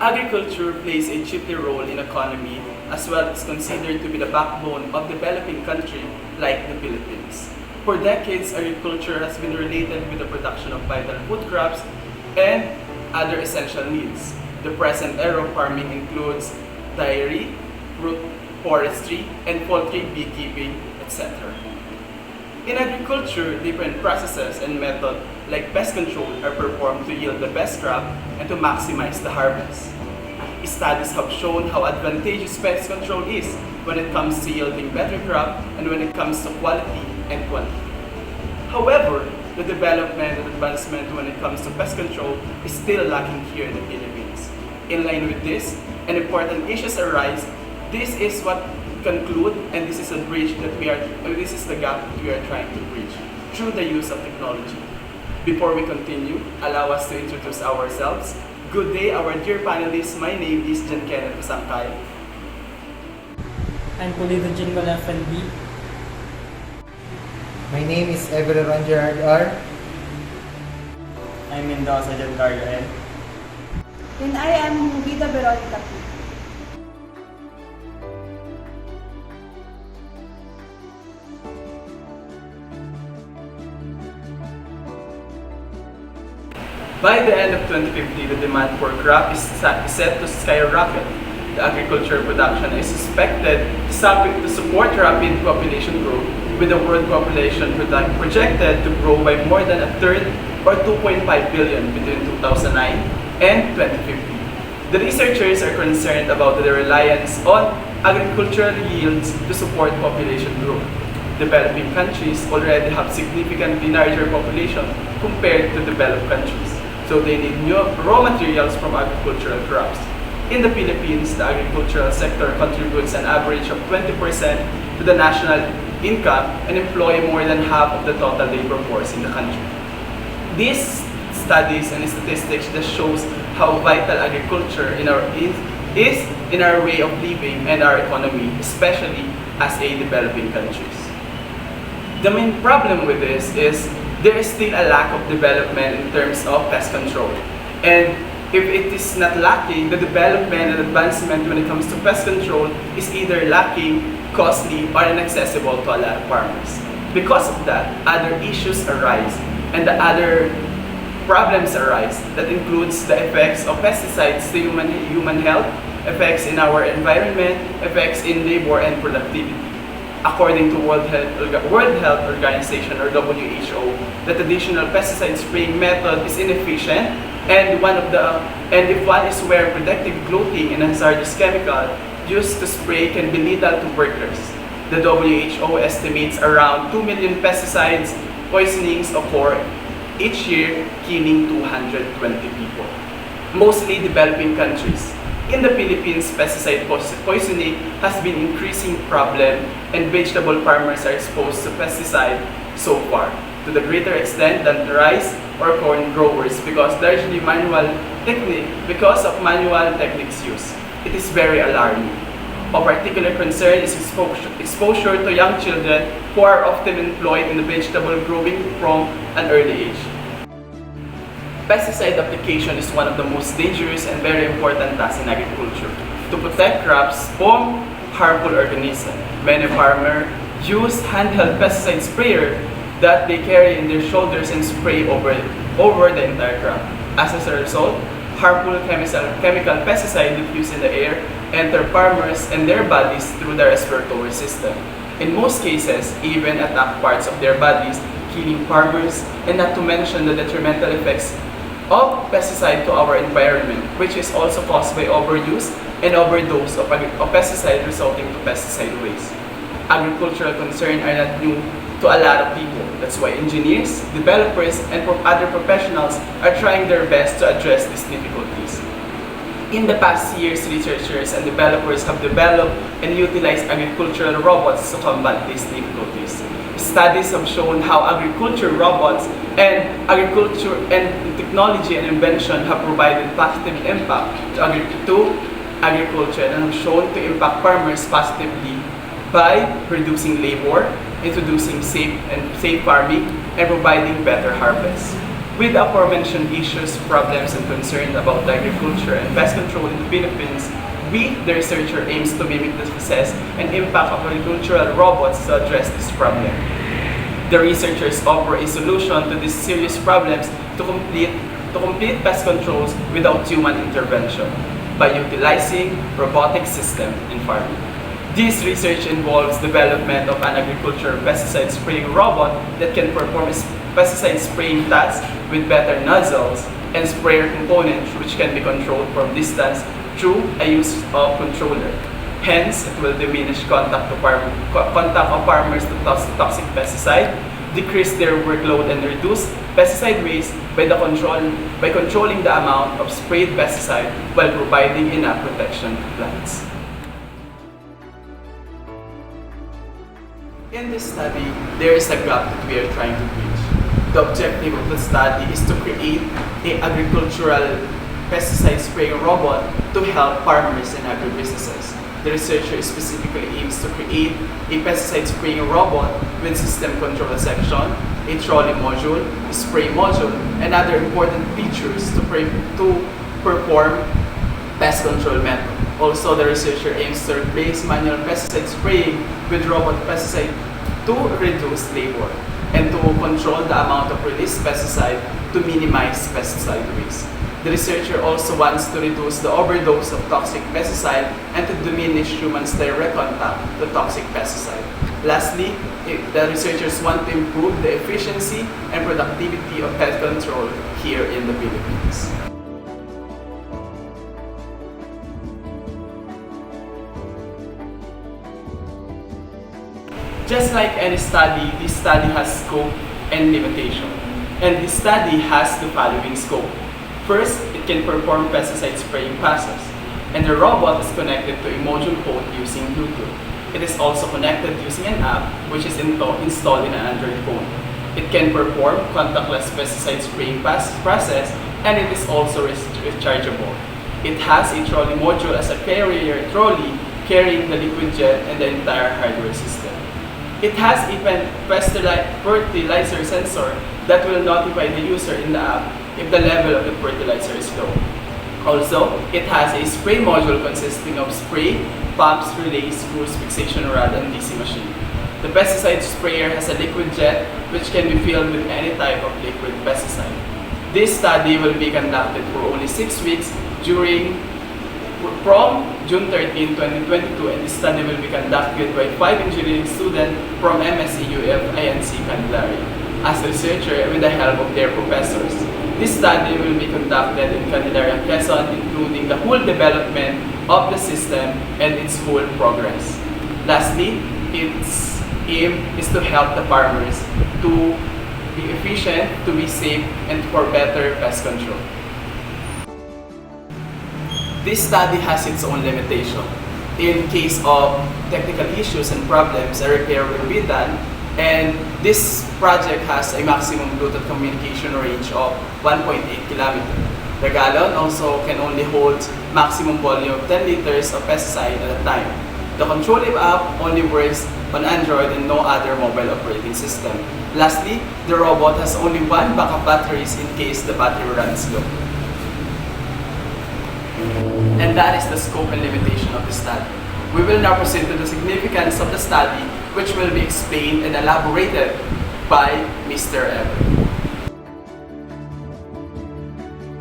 Agriculture plays a chiefly role in economy as well as considered to be the backbone of developing country like the Philippines. For decades, agriculture has been related with the production of vital food crops and other essential needs. The present era of farming includes dairy, fruit, forestry, and poultry, beekeeping, etc. In agriculture, different processes and methods like pest control are performed to yield the best crop and to maximize the harvest. Studies have shown how advantageous pest control is when it comes to yielding better crop and when it comes to quality and quantity. However, the development and advancement when it comes to pest control is still lacking here in the Philippines. In line with this, and important issues arise, this is what conclude, and this is a bridge that this is the gap that we are trying to bridge through the use of technology. Before we continue, allow us to introduce ourselves. Good day, our dear panelists. My name is Jann Kenneth. I'm Pulido Jingola FNB. My name is Everon Gerard R. I'm Mendoza Giancarlo N. And I am Mubida Veronica P. By the end of 2050, the demand for crop is set to skyrocket. The agricultural production is expected to support rapid population growth, with the world population projected to grow by more than a third or 2.5 billion between 2009 and 2050. The researchers are concerned about the reliance on agricultural yields to support population growth. Developing countries already have significantly larger population compared to developed countries, so they need new raw materials from agricultural crops. In the Philippines, the agricultural sector contributes an average of 20% to the national income and employ more than half of the total labor force in the country. These studies and statistics just shows how vital agriculture is in our way of living and our economy, especially as a developing countries. The main problem with this is there is still a lack of development in terms of pest control. And if it is not lacking, the development and advancement when it comes to pest control is either lacking, costly, or inaccessible to a lot of farmers. Because of that, other issues arise and the other problems arise that includes the effects of pesticides to human health, effects in our environment, effects in labor and productivity. According to World Health Organization or WHO, the traditional pesticide spraying method is inefficient, and if one is wearing protective clothing and hazardous chemical used to spray can be lethal to workers. The WHO estimates around 2 million pesticides poisonings occur each year, killing 220 people, mostly developing countries. In the Philippines, pesticide poisoning has been an increasing problem, and vegetable farmers are exposed to pesticide so far, to the greater extent than rice or corn growers because of manual techniques used. It is very alarming. Of particular concern is exposure to young children who are often employed in the vegetable growing from an early age. Pesticide application is one of the most dangerous and very important tasks in agriculture to protect crops from harmful organisms. Many farmers use handheld pesticide sprayer that they carry in their shoulders and spray over the entire crop. As a result, harmful chemical pesticide diffused in the air enter farmers and their bodies through the respiratory system. In most cases, even attack parts of their bodies, killing farmers, and not to mention the detrimental effects of pesticide to our environment, which is also caused by overuse and overdose of pesticide resulting to pesticide waste. Agricultural concerns are not new to a lot of people. That's why engineers, developers, and other professionals are trying their best to address these difficulties. In the past years, researchers and developers have developed and utilized agricultural robots to combat these difficulties. Studies have shown how agriculture robots and technology and invention have provided positive impact to agriculture and have shown to impact farmers positively by reducing labor, introducing safe farming, and providing better harvests. With the aforementioned issues, problems, and concerns about agriculture and pest control in the Philippines, we, the researcher, aims to mimic the success and impact of agricultural robots to address this problem. The researchers offer a solution to these serious problems to complete pest controls without human intervention by utilizing robotic system in farming. This research involves development of an agricultural pesticide spraying robot that can perform pesticide spraying tasks with better nozzles and sprayer components which can be controlled from distance through a use of controller. Hence, it will diminish contact of farmers to toxic pesticide, decrease their workload, and reduce pesticide waste by controlling the amount of sprayed pesticide while providing enough protection to plants. In this study, there is a gap that we are trying to bridge. The objective of the study is to create an agricultural pesticide spraying robot to help farmers and agribusinesses. The researcher specifically aims to create a pesticide spraying robot with system control section, a trolley module, a spray module, and other important features to perform pest control method. Also, the researcher aims to replace manual pesticide spraying with robot pesticide to reduce labor and to control the amount of released pesticide to minimize pesticide waste. The researcher also wants to reduce the overdose of toxic pesticide and to diminish humans' direct contact to toxic pesticide. Lastly, the researchers want to improve the efficiency and productivity of pest control here in the Philippines. Just like any study, this study has scope and limitation. And this study has the following scope. First, it can perform pesticide spraying process, and the robot is connected to a module code using Bluetooth. It is also connected using an app which is installed in an Android phone. It can perform contactless pesticide spraying process, and it is also rechargeable. It has a trolley module as a carrier trolley carrying the liquid jet and the entire hardware system. It has a fertilizer sensor that will notify the user in the app if the level of the fertilizer is low. Also, it has a spray module consisting of spray, pumps, relays, screws, fixation rod, and DC machine. The pesticide sprayer has a liquid jet which can be filled with any type of liquid pesticide. This study will be conducted for only 6 weeks from June 13, 2022, and this study will be conducted by 5 engineering students from MSCUF INC Candelaria as researcher with the help of their professors. This study will be conducted in Candelaria, Quezon, including the whole development of the system and its whole progress. Lastly, its aim is to help the farmers to be efficient, to be safe, and for better pest control. This study has its own limitation. In case of technical issues and problems, a repair will be done, and this project has a maximum Bluetooth communication range of 1.8 km. The gallon also can only hold maximum volume of 10 liters of pesticide at a time. The controlling app only works on Android and no other mobile operating system. Lastly, the robot has only one backup batteries in case the battery runs low. And that is the scope and limitation of the study. We will now proceed to the significance of the study, which will be explained and elaborated by Mr. Ever.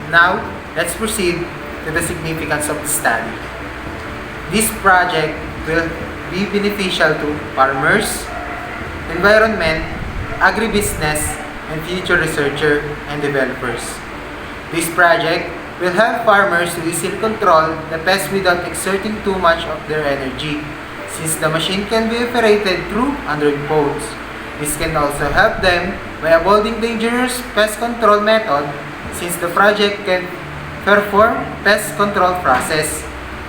Now, let's proceed to the significance of the study. This project will be beneficial to farmers, environment, agribusiness, and future researchers and developers. This project will help farmers to easily control the pests without exerting too much of their energy, since the machine can be operated through Android phones. This can also help them by avoiding dangerous pest control method, since the project can perform pest control process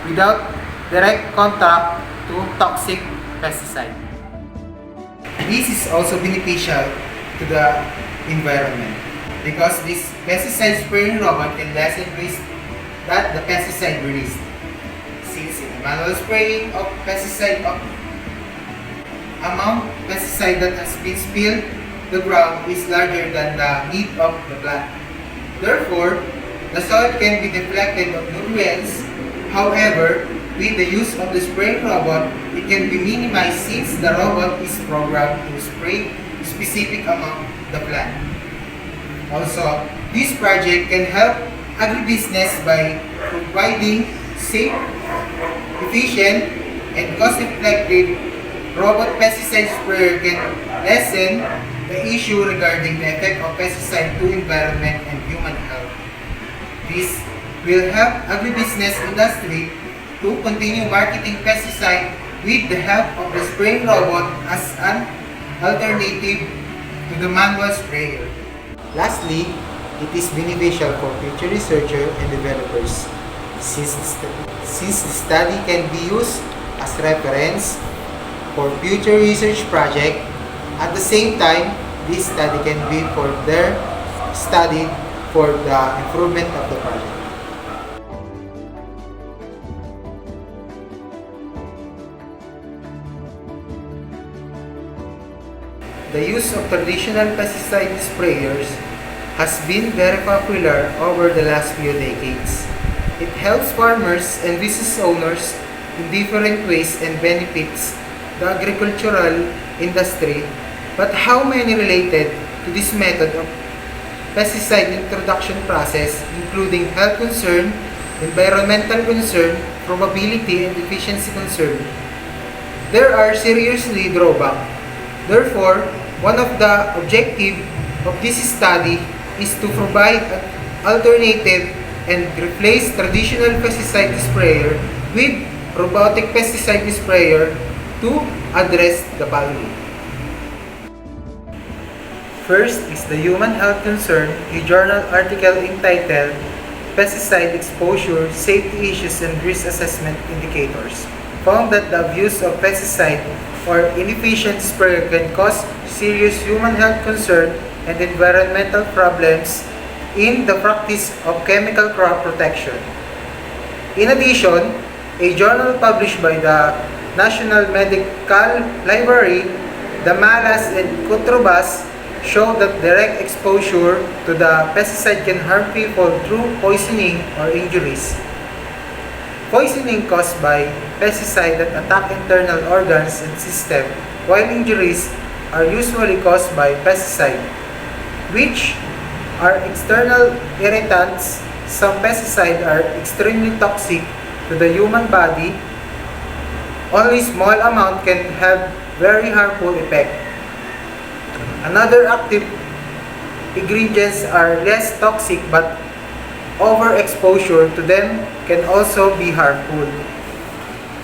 without direct contact to toxic pesticide. This is also beneficial to the environment, because this pesticide spraying robot can lessen risk that the pesticide released. Since in the manual spraying of pesticide of amount pesticide that has been spilled the ground is larger than the heat of the plant. Therefore, the soil can be depleted of nutrients. However, with the use of the spraying robot, it can be minimized since the robot is programmed to spray a specific amount of the plant. Also, this project can help agribusiness by providing safe, efficient, and cost-effective robot pesticide sprayer can lessen the issue regarding the effect of pesticide to environment and human health. This will help agribusiness industry to continue marketing pesticide with the help of the spraying robot as an alternative to the manual sprayer. Lastly, it is beneficial for future researchers and developers since the study can be used as reference for future research project. At the same time, this study can be further studied for the improvement of the project. The use of traditional pesticide sprayers has been very popular over the last few decades. It helps farmers and business owners in different ways and benefits the agricultural industry. But how many related to this method of pesticide introduction process, including health concern, environmental concern, probability, and efficiency concern? There are seriously drawbacks. Therefore, one of the objectives of this study is to provide an alternative and replace traditional pesticide sprayer with robotic pesticide sprayer to address the following. First is the human health concern, a journal article entitled Pesticide Exposure, Safety Issues and Risk Assessment Indicators found that the abuse of pesticide or inefficient sprayer can cause serious human health concern and environmental problems in the practice of chemical crop protection. In addition, a journal published by the National Medical Library, the Malas and Kutrobas, showed that direct exposure to the pesticide can harm people through poisoning or injuries. Poisoning caused by pesticide that attack internal organs and system, while injuries are usually caused by pesticide, which are external irritants. Some pesticides are extremely toxic to the human body. Only small amount can have very harmful effect. Another active ingredients are less toxic, but overexposure to them can also be harmful.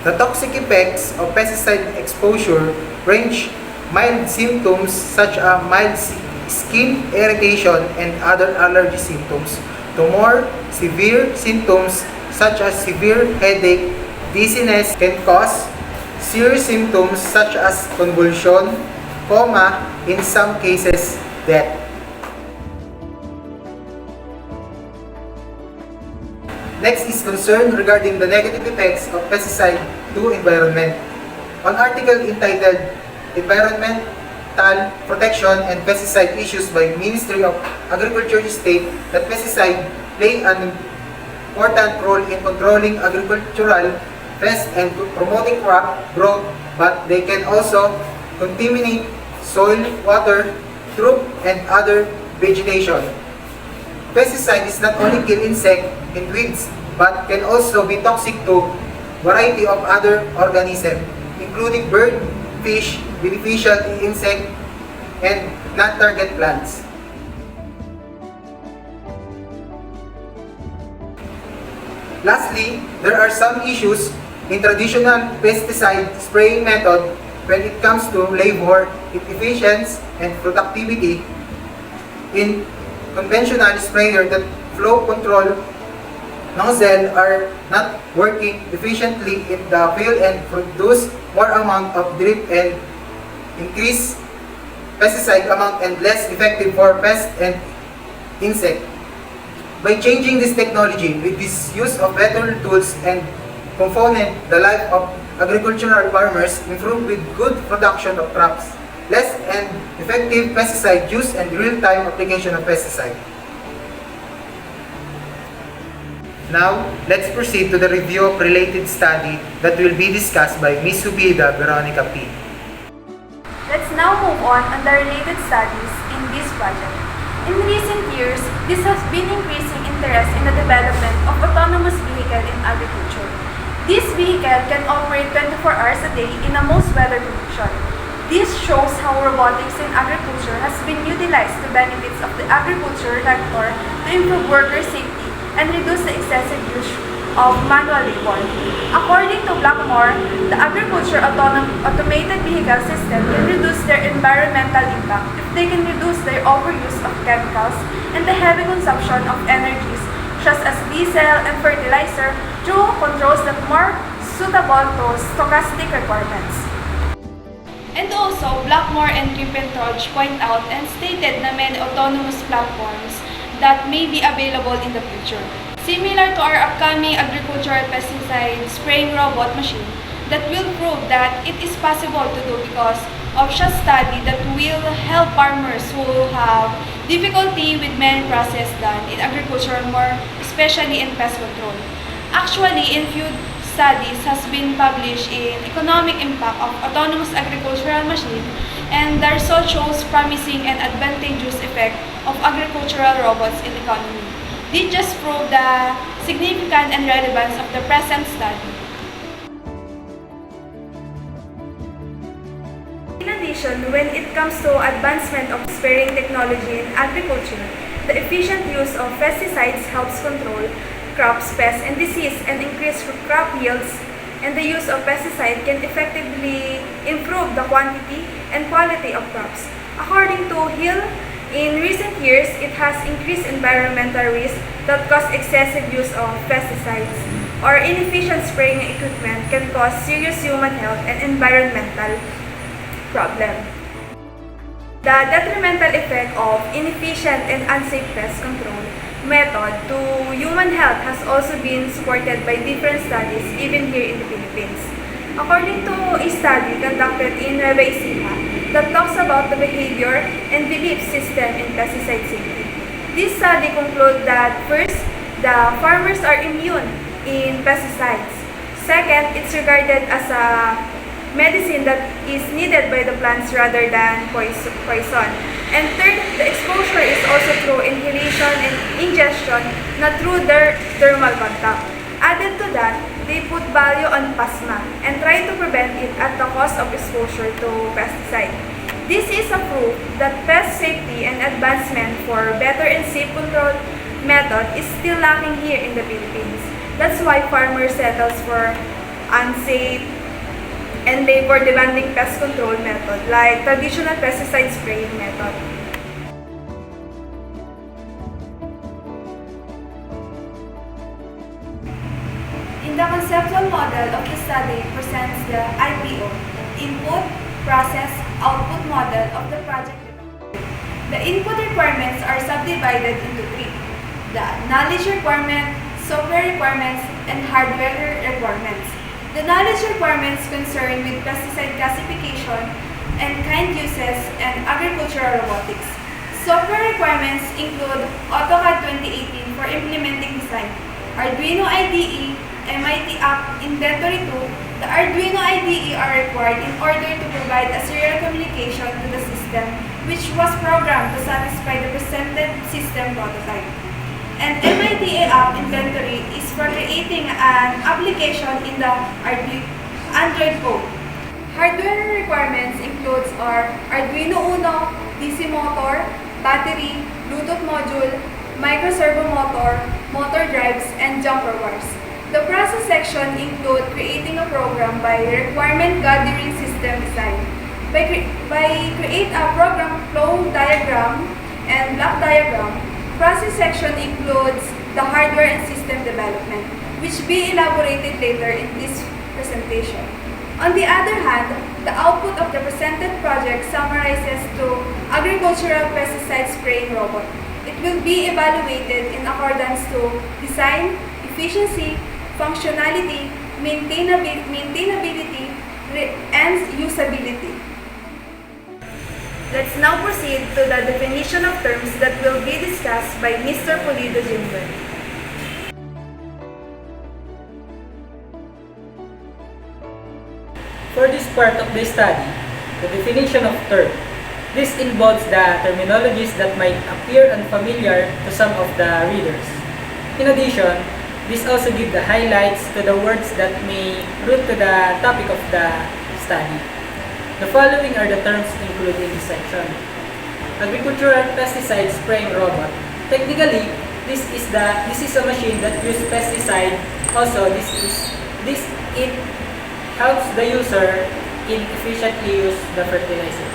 The toxic effects of pesticide exposure range mild symptoms such as mild skin irritation and other allergy symptoms to more severe symptoms such as severe headache, dizziness, can cause serious symptoms such as convulsion, coma, in some cases, death. Next is concern regarding the negative effects of pesticide to environment. An article entitled Environmental Protection and Pesticide Issues by Ministry of Agriculture state that pesticide play an important role in controlling agricultural pests and promoting crop growth, but they can also contaminate soil, water, troop, and other vegetation. Pesticide is not only kill insect and weeds, but can also be toxic to variety of other organisms, including bird, fish, beneficial insect, and non-target plants. Lastly, there are some issues in traditional pesticide spraying method when it comes to labor, efficiency, and productivity. In conventional sprayer, that flow control nozzle are not working efficiently in the field and produce more amount of drip and increase pesticide amount and less effective for pest and insect. By changing this technology with this use of better tools and component, the life of agricultural farmers improve with good production of crops. less and effective pesticide use and real-time application of pesticide. Now, let's proceed to the review of related study that will be discussed by Ms. Subida Veronica P. Let's now move on the related studies in this project. In recent years, this has been increasing interest in the development of autonomous vehicle in agriculture. This vehicle can operate 24 hours a day in a most weather condition. This shows how robotics in agriculture has been utilized to benefits of the agriculture sector to improve worker safety and reduce the excessive use of manual labor. According to Blackmore, the agriculture automated vehicle system can reduce their environmental impact if they can reduce their overuse of chemicals and the heavy consumption of energies such as diesel and fertilizer through controls that are more suitable to stochastic requirements. And also, Blackmore and Rippentroj point out and stated na many autonomous platforms that may be available in the future. Similar to our upcoming agricultural pesticide spraying robot machine that will prove that it is possible to do because of a study that will help farmers who have difficulty with many processes done in agriculture, more especially in pest control. Actually, in few studies has been published in economic impact of autonomous agricultural machine, and the result shows promising and advantageous effect of agricultural robots in economy. This just prove the significance and relevance of the present study. In addition, when it comes to advancement of spraying technology in agriculture, the efficient use of pesticides helps control crops, pests, and disease and increase crop yields, and the use of pesticide can effectively improve the quantity and quality of crops. According to Hill, in recent years, it has increased environmental risks that cause excessive use of pesticides or inefficient spraying equipment can cause serious human health and environmental problems. The detrimental effect of inefficient and unsafe pest control method to human health has also been supported by different studies even here in the Philippines. According to a study conducted in Nueva Ecija that talks about the behavior and belief system in pesticide safety. This study concludes that first, the farmers are immune in pesticides. Second, it's regarded as a medicine that is needed by the plants rather than poison. And third, the exposure is also through inhalation and ingestion, not through their thermal contact. Added to that, they put value on plasma and try to prevent it at the cost of exposure to pesticide. This is a proof that pest safety and advancement for better and safe control method is still lacking here in the Philippines. That's why farmers settles for unsafe and labor-demanding pest control method like traditional pesticide spraying method. The conceptual model of the study presents the IPO, Input, Process, Output model of the project. The input requirements are subdivided into three: the knowledge requirement, software requirements, and hardware requirements. The knowledge requirements concern with pesticide classification and kind uses and agricultural robotics. Software requirements include AutoCAD 2018 for implementing design, Arduino IDE, MIT app Inventory 2, the Arduino IDE are required in order to provide a serial communication to the system which was programmed to satisfy the presented system prototype. And MIT app Inventory is for creating an application in the Android code. Hardware requirements includes our Arduino Uno, DC motor, battery, Bluetooth module, micro servo motor, motor drives, and jumper wires. The process section includes creating a program by requirement gathering system design. By create a program flow diagram and block diagram, process section includes the hardware and system development, which be elaborated later in this presentation. On the other hand, the output of the presented project summarizes to agricultural pesticide spraying robot. It will be evaluated in accordance to design, efficiency, functionality, maintainability, and usability. Let's now proceed to the definition of terms that will be discussed by Mr. Pulido Jr. For this part of the study, the definition of term. This involves the terminologies that might appear unfamiliar to some of the readers. In addition, this also gives the highlights to the words that may root to the topic of the study. The following are the terms included in this section. Agricultural pesticide spraying robot. Technically, this is a machine that uses pesticide. Also, it helps the user in efficiently use the fertilizer.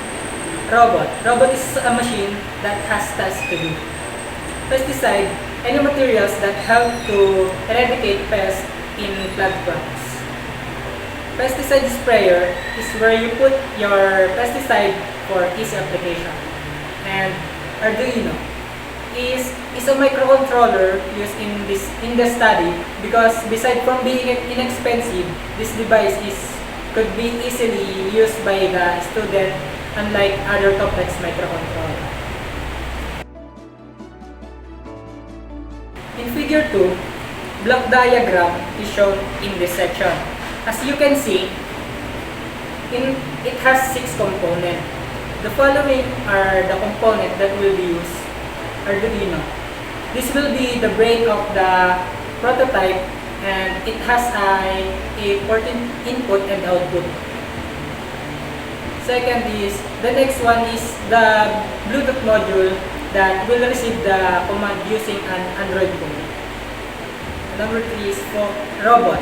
Robot is a machine that has tasks to do. Pesticide, any materials that help to eradicate pests in plant crops. Pesticide sprayer is where you put your pesticide for easy application. And Arduino is a microcontroller used in the study because besides from being inexpensive, this device could be easily used by the student unlike other complex microcontroller. In figure 2, block diagram is shown in this section. As you can see, it has 6 components. The following are the components that will be used. Arduino. This will be the brain of the prototype and it has a port input and output. Second is, the next one is the Bluetooth module that will receive the command using an Android phone. Number 3 is for robot.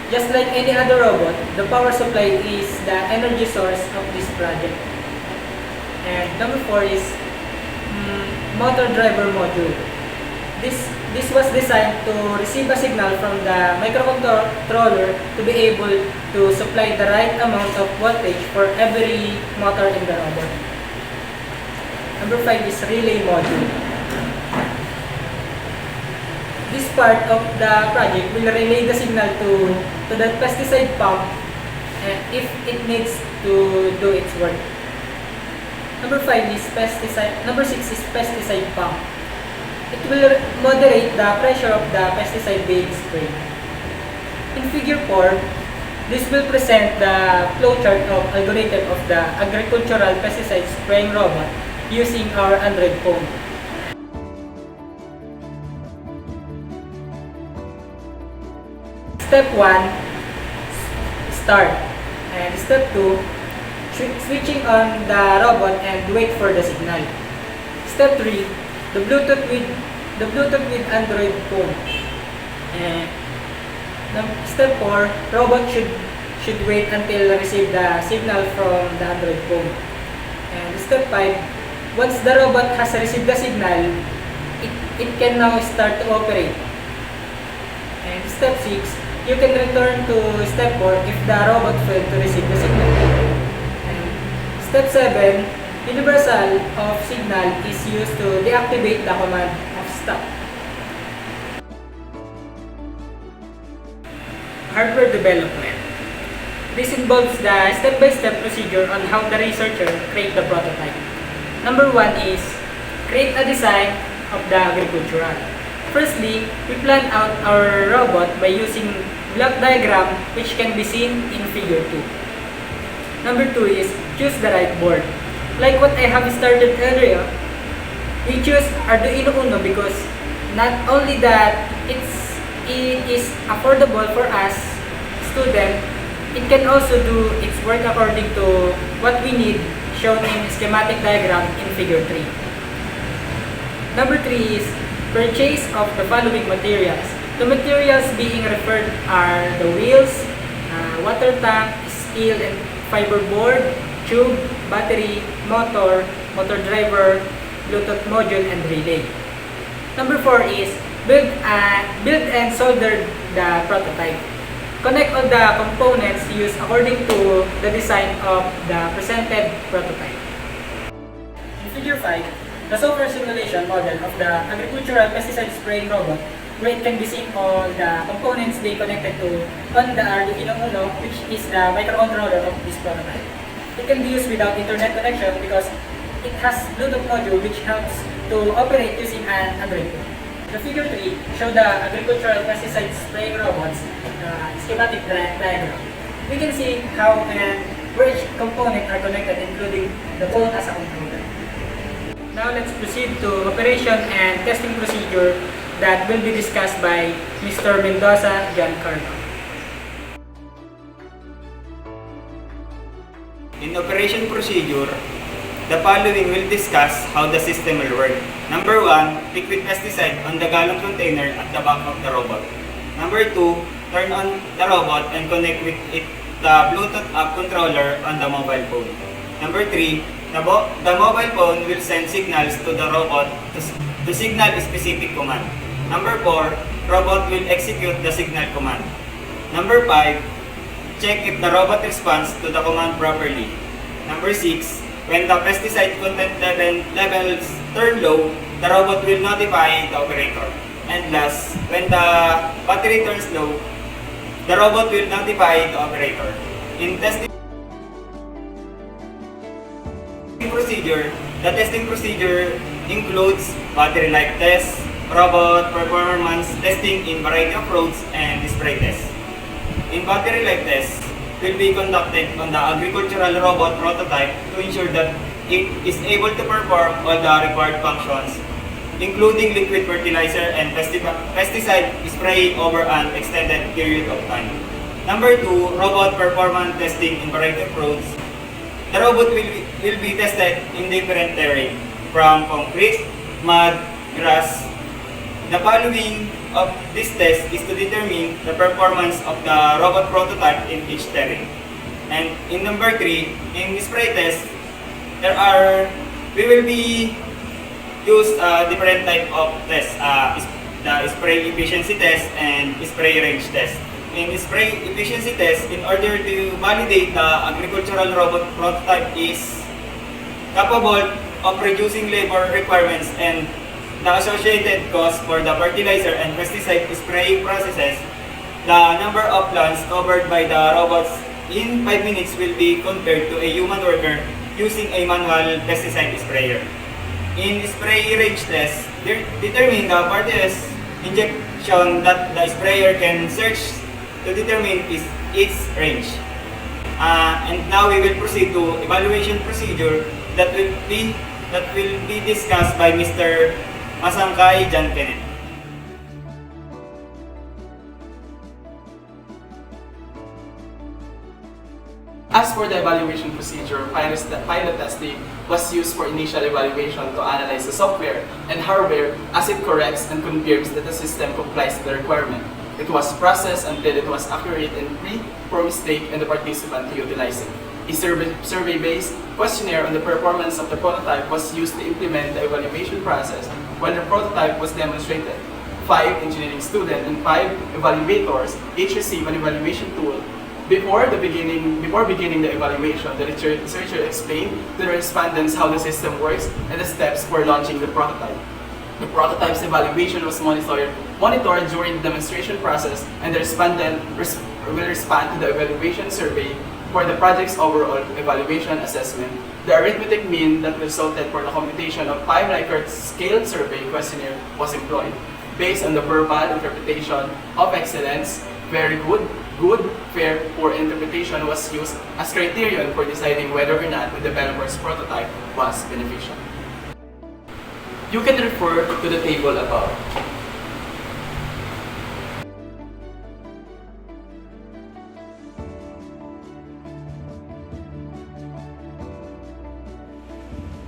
Just like any other robot, the power supply is the energy source of this project. And number 4 is motor driver module. This was designed to receive a signal from the microcontroller to be able to supply the right amount of voltage for every motor in the robot. Number 5 is relay module. This part of the project will relay the signal to the pesticide pump if it needs to do its work. Number 5 is pesticide. Number 6 is pesticide pump. It will moderate the pressure of the pesticide being sprayed. In figure 4, this will present the flowchart of algorithm of the agricultural pesticide spraying robot using our Android phone. Step 1, start. And step 2, switching on the robot and wait for the signal. Step 3, the Bluetooth with Android phone. And step 4, robot should wait until receive the signal from the Android phone. And step 5, once the robot has received the signal, it can now start to operate. And step 6, you can return to step 4 if the robot failed to receive the signal. And step 7, universal of signal is used to deactivate the command of stop. Hardware development. This involves the step-by-step procedure on how the researcher create the prototype. Number 1 is create a design of the agricultural. Firstly, we plan out our robot by using block diagram which can be seen in figure 2. Number 2 is choose the right board. Like what I have started earlier, we choose Arduino Uno because not only that it is affordable for us students, it can also do its work according to what we need shown in schematic diagram in figure 3. Number 3 is purchase of the following materials. The materials being referred are the wheels, water tank, steel and fiber board, tube, battery, motor driver, Bluetooth module, and relay. Number 4 is build and solder the prototype. Connect all the components used according to the design of the presented prototype. In figure 5, the software simulation model of the agricultural pesticide spraying robot, where it can be seen all the components being connected to on the Arduino Uno, which is the microcontroller of this prototype. It can be used without internet connection because it has Bluetooth module which helps to operate using an Android phone. The figure 3 show the agricultural pesticide spraying robots schematic diagram. We can see how and where each component are connected, including the phone as a controller. Now let's proceed to operation and testing procedure that will be discussed by Mr. Mendoza Jann Kenneth. In operation procedure, the following will discuss how the system will work. Number 1, liquid pesticide on the gallon container at the back of the robot. Number 2, turn on the robot and connect with it the Bluetooth app controller on the mobile phone. Number 3, the mobile phone will send signals to the robot to signal a specific command. Number 4, robot will execute the signal command. Number 5, check if the robot responds to the command properly. Number 6, when the pesticide content levels turn low, the robot will notify the operator. And last, when the battery turns low, the robot will notify the operator. In testing procedure, the testing procedure includes battery life test, robot performance testing in variety of roads, and spray test. In battery life test, will be conducted on the agricultural robot prototype to ensure that it is able to perform all the required functions, including liquid fertilizer and pesticide spraying over an extended period of time. Number 2, robot performance testing in variety of roads. The robot will be tested in different terrain, from concrete, mud, grass. The following of this test is to determine the performance of the robot prototype in each terrain. And in number 3, in spray test, we will be use different type of tests, the spray efficiency test and spray range test. In spray efficiency test, in order to validate the agricultural robot prototype is capable of reducing labor requirements and the associated cost for the fertilizer and pesticide spraying processes. The number of plants covered by the robots in 5 minutes will be compared to a human worker using a manual pesticide sprayer. In spray range test, determine the farthest injection that the sprayer can search to determine its range. And now we will proceed to evaluation procedure that will be discussed by Mr. Jann Kenneth. As for the evaluation procedure, pilot testing was used for initial evaluation to analyze the software and hardware as it corrects and confirms that the system complies to the requirement. It was processed until it was accurate and free from mistake and the participant to utilize it. A survey-based questionnaire on the performance of the prototype was used to implement the evaluation process when the prototype was demonstrated. 5 engineering students and 5 evaluators each received an evaluation tool. Before beginning the evaluation, the researcher explained to the respondents how the system works and the steps for launching the prototype. The prototype's evaluation was monitored during the demonstration process, and the respondent will respond to the evaluation survey for the project's overall evaluation assessment. The arithmetic mean that resulted for the computation of 5 Likert scale survey questionnaire was employed. Based on the verbal interpretation of excellence, very good, good, fair, poor interpretation was used as criterion for deciding whether or not the developer's prototype was beneficial. You can refer to the table above.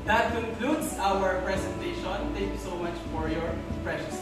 That concludes our presentation. Thank you so much for your precious